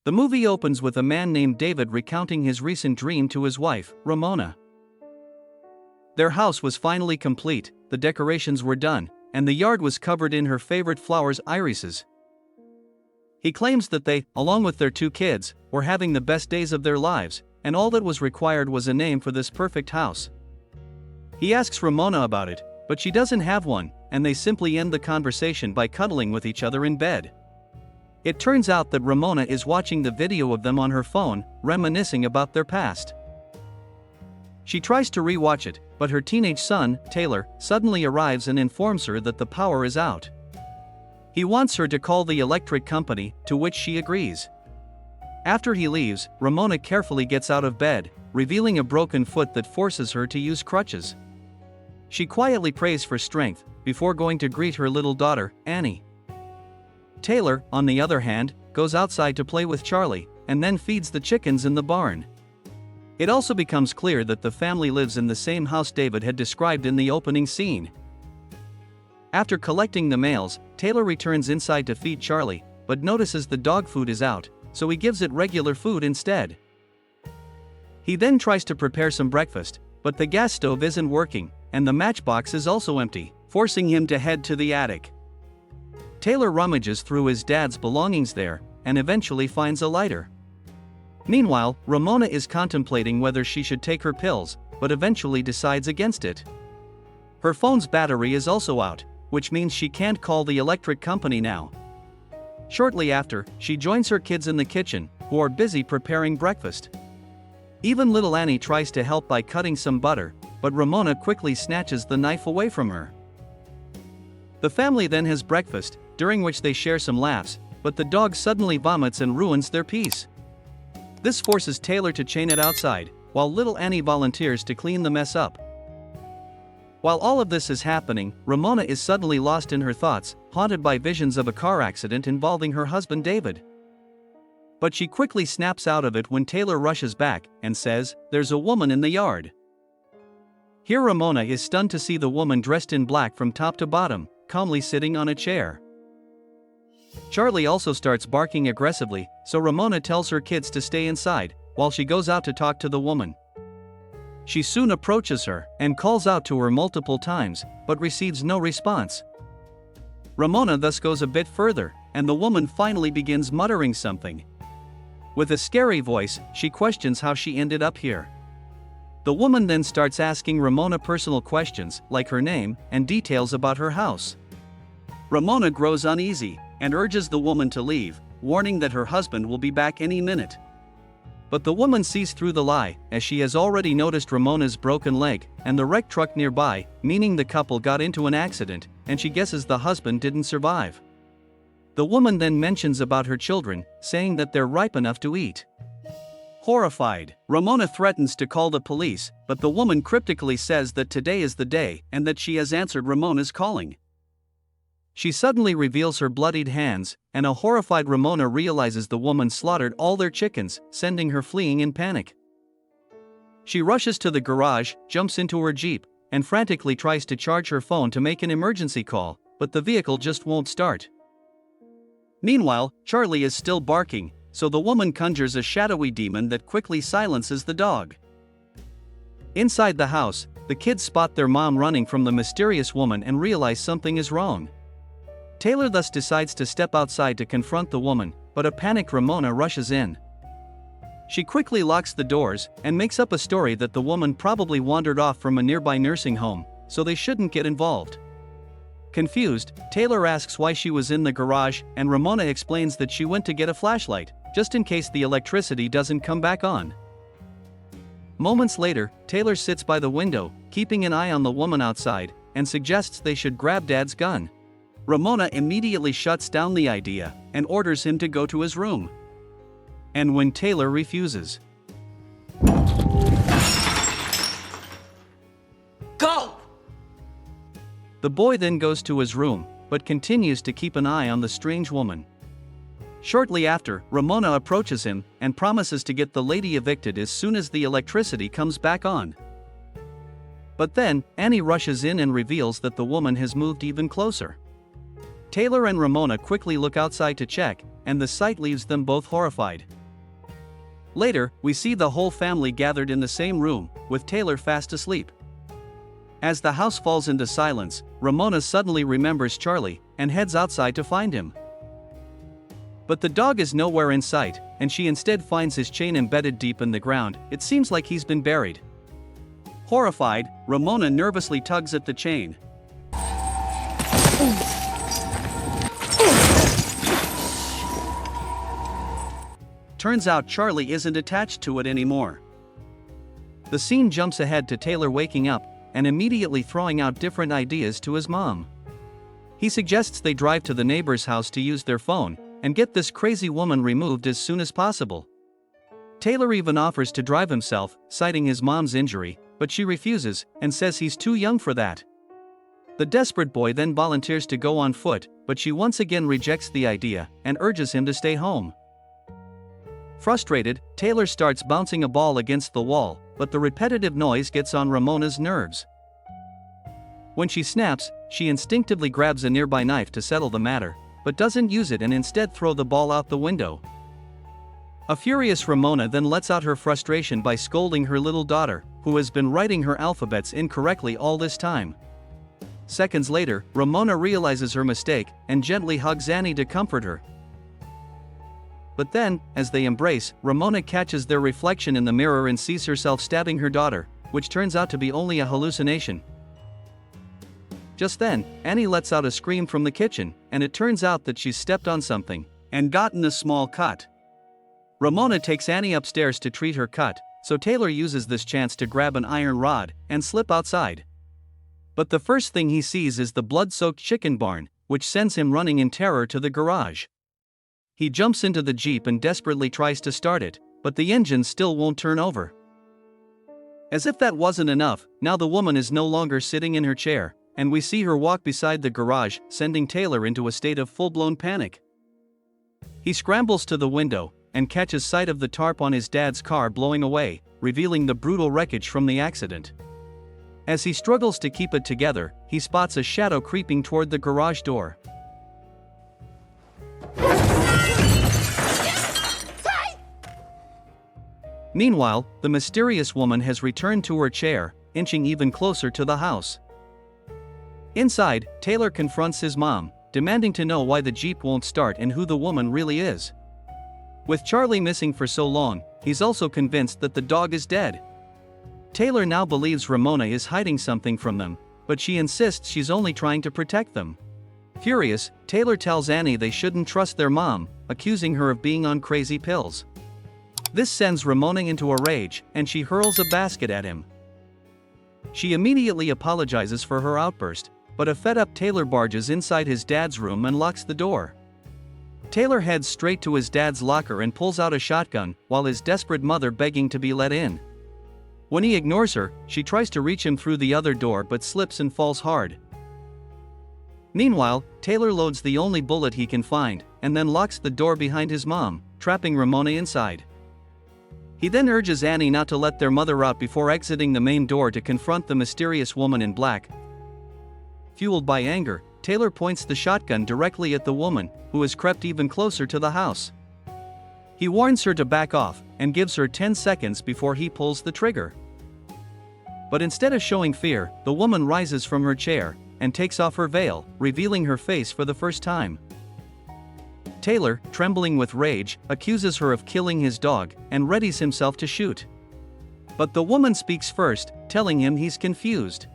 The movie opens with a man named David recounting his recent dream to his wife, Ramona. Their house was finally complete, the decorations were done, and the yard was covered in her favorite flowers, irises. He claims that they, along with their 2 kids, were having the best days of their lives, and all that was required was a name for this perfect house. He asks Ramona about it, but she doesn't have one, and they simply end the conversation by cuddling with each other in bed. It turns out that Ramona is watching the video of them on her phone, reminiscing about their past. She tries to re-watch it, but her teenage son, Taylor, suddenly arrives and informs her that the power is out. He wants her to call the electric company, to which she agrees. After he leaves, Ramona carefully gets out of bed, revealing a broken foot that forces her to use crutches. She quietly prays for strength, before going to greet her little daughter, Annie. Taylor, on the other hand, goes outside to play with Charlie, and then feeds the chickens in the barn. It also becomes clear that the family lives in the same house David had described in the opening scene. After collecting the mails, Taylor returns inside to feed Charlie, but notices the dog food is out, so he gives it regular food instead. He then tries to prepare some breakfast, but the gas stove isn't working, and the matchbox is also empty, forcing him to head to the attic. Taylor rummages through his dad's belongings there, and eventually finds a lighter. Meanwhile, Ramona is contemplating whether she should take her pills, but eventually decides against it. Her phone's battery is also out, which means she can't call the electric company now. Shortly after, she joins her kids in the kitchen, who are busy preparing breakfast. Even little Annie tries to help by cutting some butter, but Ramona quickly snatches the knife away from her. The family then has breakfast, during which they share some laughs, but the dog suddenly vomits and ruins their peace. This forces Taylor to chain it outside, while little Annie volunteers to clean the mess up. While all of this is happening, Ramona is suddenly lost in her thoughts, haunted by visions of a car accident involving her husband David. But she quickly snaps out of it when Taylor rushes back and says, "There's a woman in the yard." Here Ramona is stunned to see the woman dressed in black from top to bottom, calmly sitting on a chair. Charlie also starts barking aggressively, so Ramona tells her kids to stay inside, while she goes out to talk to the woman. She soon approaches her, and calls out to her multiple times, but receives no response. Ramona thus goes a bit further, and the woman finally begins muttering something. With a scary voice, she questions how she ended up here. The woman then starts asking Ramona personal questions, like her name, and details about her house. Ramona grows uneasy, and urges the woman to leave, warning that her husband will be back any minute. But the woman sees through the lie, as she has already noticed Ramona's broken leg, and the wrecked truck nearby, meaning the couple got into an accident, and she guesses the husband didn't survive. The woman then mentions about her children, saying that they're ripe enough to eat. Horrified, Ramona threatens to call the police, but the woman cryptically says that today is the day, and that she has answered Ramona's calling. She suddenly reveals her bloodied hands, and a horrified Ramona realizes the woman slaughtered all their chickens, sending her fleeing in panic. She rushes to the garage, jumps into her Jeep, and frantically tries to charge her phone to make an emergency call, but the vehicle just won't start. Meanwhile, Charlie is still barking, so the woman conjures a shadowy demon that quickly silences the dog. Inside the house, the kids spot their mom running from the mysterious woman and realize something is wrong. Taylor thus decides to step outside to confront the woman, but a panicked Ramona rushes in. She quickly locks the doors, and makes up a story that the woman probably wandered off from a nearby nursing home, so they shouldn't get involved. Confused, Taylor asks why she was in the garage, and Ramona explains that she went to get a flashlight, just in case the electricity doesn't come back on. Moments later, Taylor sits by the window, keeping an eye on the woman outside, and suggests they should grab Dad's gun. Ramona immediately shuts down the idea, and orders him to go to his room. And when Taylor refuses, "Go!" the boy then goes to his room, but continues to keep an eye on the strange woman. Shortly after, Ramona approaches him, and promises to get the lady evicted as soon as the electricity comes back on. But then, Annie rushes in and reveals that the woman has moved even closer. Taylor and Ramona quickly look outside to check, and the sight leaves them both horrified. Later, we see the whole family gathered in the same room, with Taylor fast asleep. As the house falls into silence, Ramona suddenly remembers Charlie and heads outside to find him. But the dog is nowhere in sight, and she instead finds his chain embedded deep in the ground. It seems like he's been buried. Horrified, Ramona nervously tugs at the chain. Turns out Charlie isn't attached to it anymore. The scene jumps ahead to Taylor waking up and immediately throwing out different ideas to his mom. He suggests they drive to the neighbor's house to use their phone and get this crazy woman removed as soon as possible. Taylor even offers to drive himself, citing his mom's injury, but she refuses and says he's too young for that. The desperate boy then volunteers to go on foot, but she once again rejects the idea and urges him to stay home. Frustrated, Taylor starts bouncing a ball against the wall, but the repetitive noise gets on Ramona's nerves. When she snaps, she instinctively grabs a nearby knife to settle the matter, but doesn't use it and instead throw the ball out the window. A furious Ramona then lets out her frustration by scolding her little daughter, who has been writing her alphabets incorrectly all this time. Seconds later, Ramona realizes her mistake and gently hugs Annie to comfort her. But then, as they embrace, Ramona catches their reflection in the mirror and sees herself stabbing her daughter, which turns out to be only a hallucination. Just then, Annie lets out a scream from the kitchen, and it turns out that she's stepped on something and gotten a small cut. Ramona takes Annie upstairs to treat her cut, so Taylor uses this chance to grab an iron rod and slip outside. But the first thing he sees is the blood-soaked chicken barn, which sends him running in terror to the garage. He jumps into the Jeep and desperately tries to start it, but the engine still won't turn over. As if that wasn't enough, now the woman is no longer sitting in her chair, and we see her walk beside the garage, sending Taylor into a state of full-blown panic. He scrambles to the window and catches sight of the tarp on his dad's car blowing away, revealing the brutal wreckage from the accident. As he struggles to keep it together, he spots a shadow creeping toward the garage door. Meanwhile, the mysterious woman has returned to her chair, inching even closer to the house. Inside, Taylor confronts his mom, demanding to know why the Jeep won't start and who the woman really is. With Charlie missing for so long, he's also convinced that the dog is dead. Taylor now believes Ramona is hiding something from them, but she insists she's only trying to protect them. Furious, Taylor tells Annie they shouldn't trust their mom, accusing her of being on crazy pills. This sends Ramona into a rage, and she hurls a basket at him. She immediately apologizes for her outburst, but a fed-up Taylor barges inside his dad's room and locks the door. Taylor heads straight to his dad's locker and pulls out a shotgun, while his desperate mother begging to be let in. When he ignores her, she tries to reach him through the other door but slips and falls hard. Meanwhile, Taylor loads the only bullet he can find, and then locks the door behind his mom, trapping Ramona inside. He then urges Annie not to let their mother out before exiting the main door to confront the mysterious woman in black. Fueled by anger, Taylor points the shotgun directly at the woman, who has crept even closer to the house. He warns her to back off, and gives her 10 seconds before he pulls the trigger. But instead of showing fear, the woman rises from her chair and takes off her veil, revealing her face for the first time. Taylor, trembling with rage, accuses her of killing his dog and readies himself to shoot. But the woman speaks first, telling him he's confused.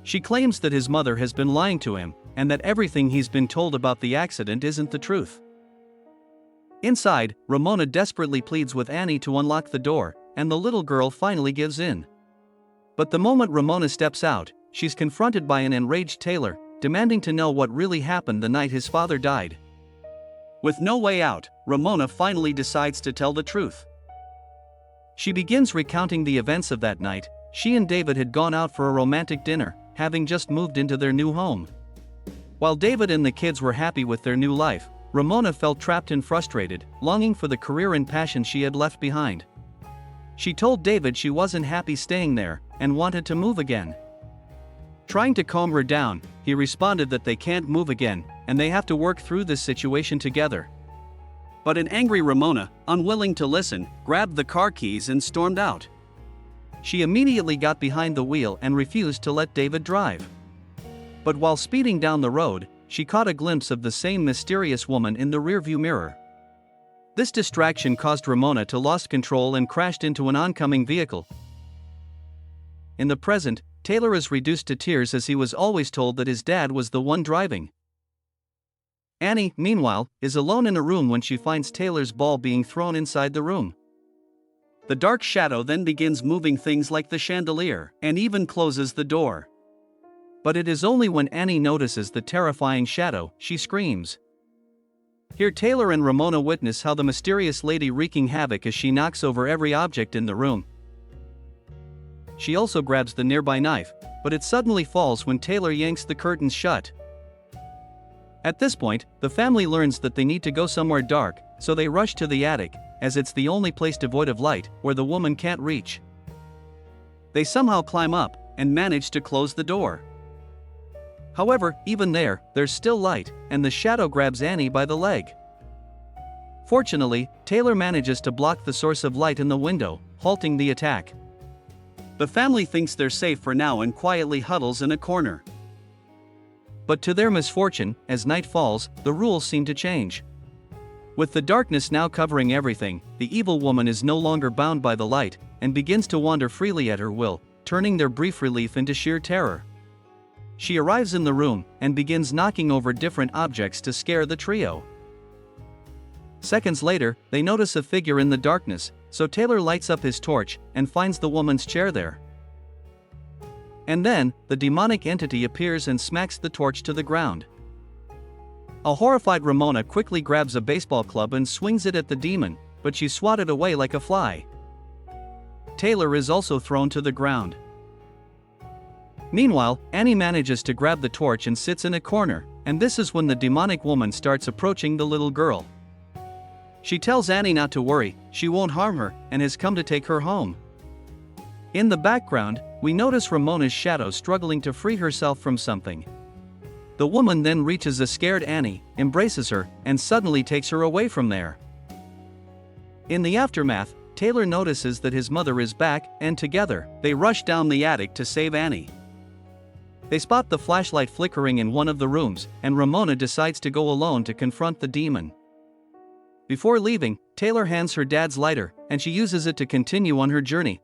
She claims that his mother has been lying to him, and that everything he's been told about the accident isn't the truth. Inside, Ramona desperately pleads with Annie to unlock the door, and the little girl finally gives in. But the moment Ramona steps out, she's confronted by an enraged Taylor, demanding to know what really happened the night his father died. With no way out, Ramona finally decides to tell the truth. She begins recounting the events of that night. She and David had gone out for a romantic dinner, having just moved into their new home. While David and the kids were happy with their new life, Ramona felt trapped and frustrated, longing for the career and passion she had left behind. She told David she wasn't happy staying there, and wanted to move again. Trying to calm her down, he responded that they can't move again, and they have to work through this situation together. But an angry Ramona, unwilling to listen, grabbed the car keys and stormed out. She immediately got behind the wheel and refused to let David drive. But while speeding down the road, she caught a glimpse of the same mysterious woman in the rearview mirror. This distraction caused Ramona to lose control and crashed into an oncoming vehicle. In the present, Taylor is reduced to tears as he was always told that his dad was the one driving. Annie, meanwhile, is alone in a room when she finds Taylor's ball being thrown inside the room. The dark shadow then begins moving things like the chandelier, and even closes the door. But it is only when Annie notices the terrifying shadow, she screams. Here Taylor and Ramona witness how the mysterious lady wreaking havoc as she knocks over every object in the room. She also grabs the nearby knife, but it suddenly falls when Taylor yanks the curtains shut. At this point, the family learns that they need to go somewhere dark, so they rush to the attic, as it's the only place devoid of light, where the woman can't reach. They somehow climb up, and manage to close the door. However, even there's still light, and the shadow grabs Annie by the leg. Fortunately, Taylor manages to block the source of light in the window, halting the attack. The family thinks they're safe for now and quietly huddles in a corner. But to their misfortune, as night falls, the rules seem to change. With the darkness now covering everything, the evil woman is no longer bound by the light, and begins to wander freely at her will, turning their brief relief into sheer terror. She arrives in the room, and begins knocking over different objects to scare the trio. Seconds later, they notice a figure in the darkness, so Taylor lights up his torch, and finds the woman's chair there. And then, the demonic entity appears and smacks the torch to the ground. A horrified Ramona quickly grabs a baseball club and swings it at the demon, but she's swatted away like a fly. Taylor is also thrown to the ground. Meanwhile, Annie manages to grab the torch and sits in a corner, and this is when the demonic woman starts approaching the little girl. She tells Annie not to worry, she won't harm her, and has come to take her home. In the background, we notice Ramona's shadow struggling to free herself from something. The woman then reaches a scared Annie, embraces her, and suddenly takes her away from there. In the aftermath, Taylor notices that his mother is back, and together, they rush down the attic to save Annie. They spot the flashlight flickering in one of the rooms, and Ramona decides to go alone to confront the demon. Before leaving, Taylor hands her dad's lighter, and she uses it to continue on her journey.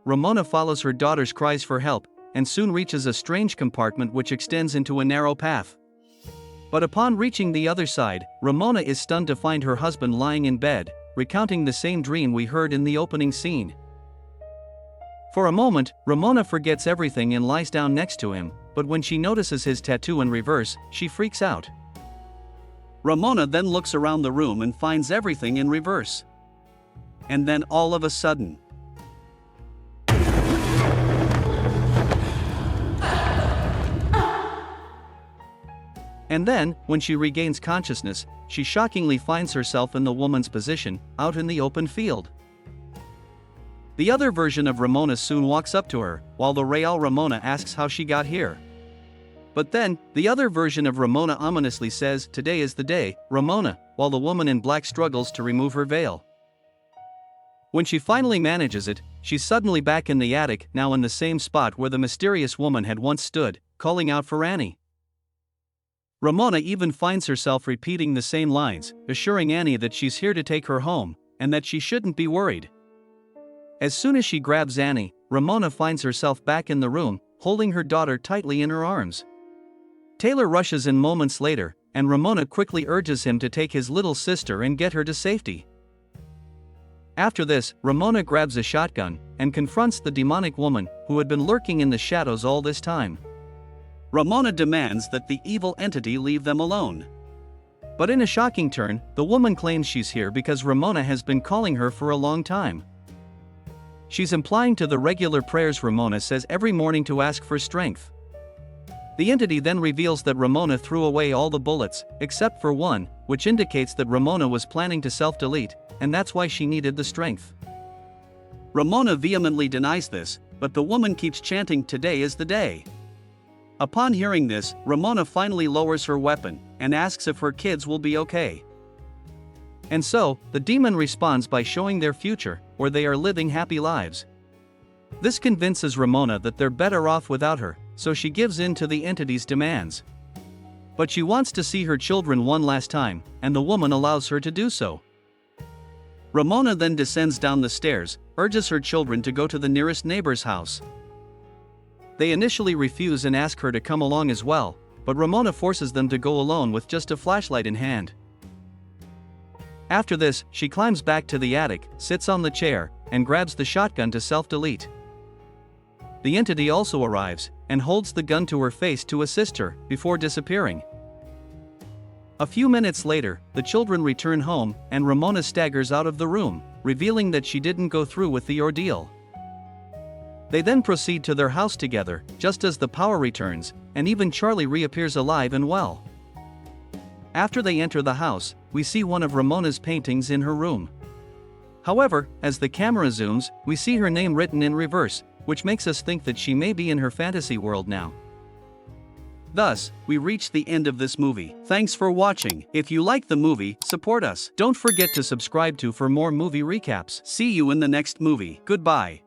Ramona follows her daughter's cries for help, and soon reaches a strange compartment which extends into a narrow path. But upon reaching the other side, Ramona is stunned to find her husband lying in bed, recounting the same dream we heard in the opening scene. For a moment, Ramona forgets everything and lies down next to him, but when she notices his tattoo in reverse, she freaks out. Ramona then looks around the room and finds everything in reverse. And then all of a sudden, when she regains consciousness, she shockingly finds herself in the woman's position, out in the open field. The other version of Ramona soon walks up to her, while the real Ramona asks how she got here. But then, the other version of Ramona ominously says, "Today is the day, Ramona," while the woman in black struggles to remove her veil. When she finally manages it, she's suddenly back in the attic, now in the same spot where the mysterious woman had once stood, calling out for Annie. Ramona even finds herself repeating the same lines, assuring Annie that she's here to take her home, and that she shouldn't be worried. As soon as she grabs Annie, Ramona finds herself back in the room, holding her daughter tightly in her arms. Taylor rushes in moments later, and Ramona quickly urges him to take his little sister and get her to safety. After this, Ramona grabs a shotgun, and confronts the demonic woman, who had been lurking in the shadows all this time. Ramona demands that the evil entity leave them alone. But in a shocking turn, the woman claims she's here because Ramona has been calling her for a long time. She's implying to the regular prayers Ramona says every morning to ask for strength. The entity then reveals that Ramona threw away all the bullets, except for one, which indicates that Ramona was planning to self-delete, and that's why she needed the strength. Ramona vehemently denies this, but the woman keeps chanting, "Today is the day." Upon hearing this, Ramona finally lowers her weapon, and asks if her kids will be okay. And so, the demon responds by showing their future, where they are living happy lives. This convinces Ramona that they're better off without her, so she gives in to the entity's demands. But she wants to see her children one last time, and the woman allows her to do so. Ramona then descends down the stairs, urges her children to go to the nearest neighbor's house. They initially refuse and ask her to come along as well, but Ramona forces them to go alone with just a flashlight in hand. After this, she climbs back to the attic, sits on the chair, and grabs the shotgun to self-delete. The entity also arrives, and holds the gun to her face to assist her, before disappearing. A few minutes later, the children return home, and Ramona staggers out of the room, revealing that she didn't go through with the ordeal. They then proceed to their house together, just as the power returns, and even Charlie reappears alive and well. After they enter the house, we see one of Ramona's paintings in her room. However, as the camera zooms, we see her name written in reverse, which makes us think that she may be in her fantasy world now. Thus, we reach the end of this movie. Thanks for watching. If you like the movie, support us. Don't forget to subscribe for more movie recaps. See you in the next movie. Goodbye.